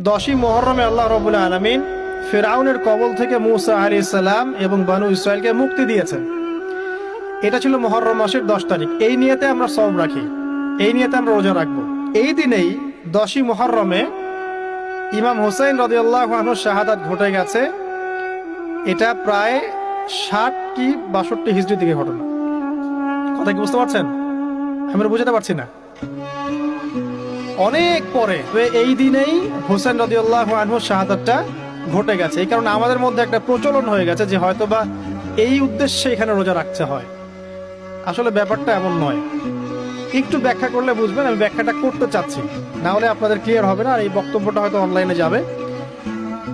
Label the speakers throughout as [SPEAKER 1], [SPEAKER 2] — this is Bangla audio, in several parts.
[SPEAKER 1] 10ই মুহররমে আল্লাহ রাব্বুল আলামিন ফিরআউনের কবল থেকে মূসা আলাইহিস সালাম এবং বনু ইসরাইলকে মুক্তি দিয়েছেন। এটা ছিল মুহররম মাসের 10 তারিখ। এই নিয়তে আমরা সওম রাখি, এই নিয়তে আমরা রোজা রাখবো। এই দিনেই 10ই মুহররমে ইমাম হুসাইন রাদিয়াল্লাহু আনহু শাহাদাত ঘটে গেছে। এটা প্রায় 60 কি 62 হিজরি থেকে ঘটনা। কথা কি বুঝতে পারছেন? আমরা বুঝতে পারছি না, অনেক পরে। এই দিনেই হুসাইন রাদিয়াল্লাহু আনহু শাহাদাতটা ঘটে গেছে। এই কারণে আমাদের মধ্যে একটা প্রচলন হয়ে গেছে যে হয়তোবা এই উদ্দেশ্যে এখানে রোজা রাখতে হয়। আসলে ব্যাপারটা এমন নয়। একটু ব্যাখ্যা করলে বুঝবেন, আমি ব্যাখ্যাটা করতে চাচ্ছি, না হলে আপনাদের ক্লিয়ার হবে না। আর এই বক্তব্যটা হয়তো অনলাইনে যাবে,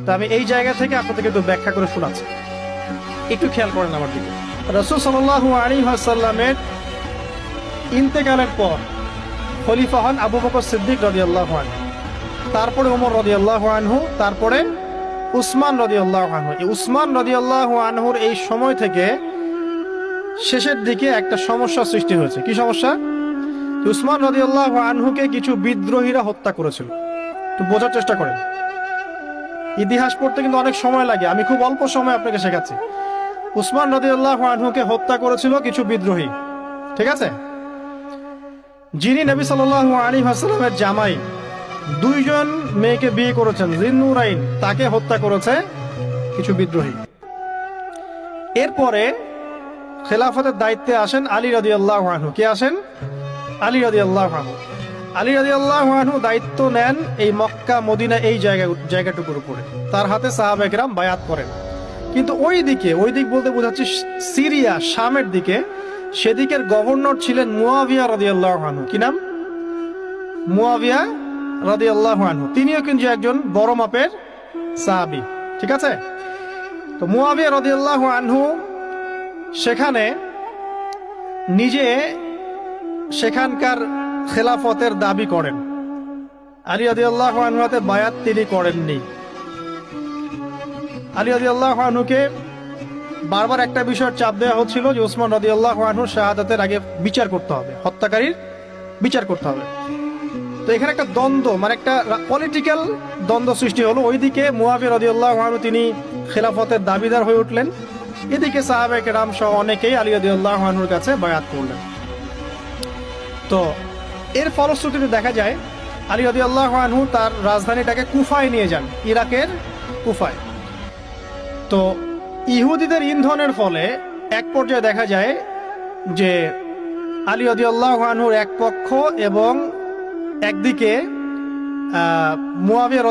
[SPEAKER 1] তা আমি এই জায়গা থেকে আপনাদেরকে একটু ব্যাখ্যা করে শোনাচ্ছি। একটু খেয়াল করেন আমার দিকে। রাসূল সাল্লাল্লাহু আলাইহি ওয়াসাল্লামের ইন্তেকালের পর খলিফা হন আবু বকর সিদ্দিক রাদিয়াল্লাহু আনহু, তারপরে ওমর রাদিয়াল্লাহু আনহু, তারপরে উসমান রাদিয়াল্লাহু আনহু। এই উসমান রাদিয়াল্লাহু আনহুর এই সময় থেকে শেষের দিকে একটা সমস্যা সৃষ্টি হয়েছে। কি সমস্যা? উসমান রাদিয়াল্লাহু আনহুকে কিছু বিদ্রোহীরা হত্যা করেছিল। একটু বোঝার চেষ্টা করেন, ইতিহাস পড়তে কিন্তু অনেক সময় লাগে, আমি খুব অল্প সময় আপনাকে শেখাচ্ছি। উসমান রাদিয়াল্লাহু আনহুকে হত্যা করেছিল কিছু বিদ্রোহী, ঠিক আছে? যিনি নবী সাল্লাল্লাহু আলাইহি ওয়াসাল্লামের জামাই, 2 জন মেয়েকে বিয়ে করেছেন, জিন্নুরাইন, তাকে হত্যা করেছে কিছু বিদ্রোহী। এরপরে খেলাফতের দায়িত্বে আসেন আলী রাদিয়াল্লাহু আনহু। কে আসেন? আলী রাদিয়াল্লাহু আনহু। আলী রাদিয়াল্লাহু আনহু দায়িত্ব নেন এই মক্কা মদিনা এই জায়গাটুকুর উপরে। তার হাতে সাহাবায়ে কেরাম বায়াত করেন। কিন্তু ওই দিক বলতে বোঝাচ্ছি সিরিয়া, শামের দিকে, সেদিকের গভর্নর ছিলেন মুয়াবিয়া রাদিয়াল্লাহু আনহু। কি নাম? মুয়াবিয়া রাদিয়াল্লাহু আনহু। তিনিও কিন্তু একজন বড় মাপের সাহাবী, ঠিক আছে? তো মুয়াবিয়া রাদিয়াল্লাহু আনহু সেখানে নিজে সেখানকার খেলাফতের দাবি করেন। আলী রাদিয়াল্লাহু আনহু হাতে বায়াত তিনি করেননি। আলী রাদিয়াল্লাহু আনহুকে বারবার একটা বিষয়ের চাপ দেওয়া হচ্ছিল যে উসমান রাদিয়াল্লাহু আনহু শাহাদাতের আগে বিচার করতে হবে, হত্যাকারীর বিচার করতে হবে। তো এখানে একটা দ্বন্দ্ব, মানে একটা পলিটিক্যাল দ্বন্দ্ব সৃষ্টি হলো। ওইদিকে মুয়াবিয়া রাদিয়াল্লাহু আনহু তিনি খেলাফতের দাবিদার হয়ে উঠলেন, এদিকে সাহাবায়ে কেরাম সহ অনেকেই আলী রাদিয়াল্লাহু আনহুর কাছে বায়াত করলেন। তো এর ফলশ্রুতিতে দেখা যায় আলী রাদিয়াল্লাহু আনহু তার রাজধানীটাকে কুফায় নিয়ে যান, ইরাকের কুফায়। তো ইহুদিদের ইন্ধনের ফলে এক পর্যায়ে দেখা যায় যে আলী রাদিয়াল্লাহু আনহুর এক পক্ষ এবং একদিকে মুয়াবিয়া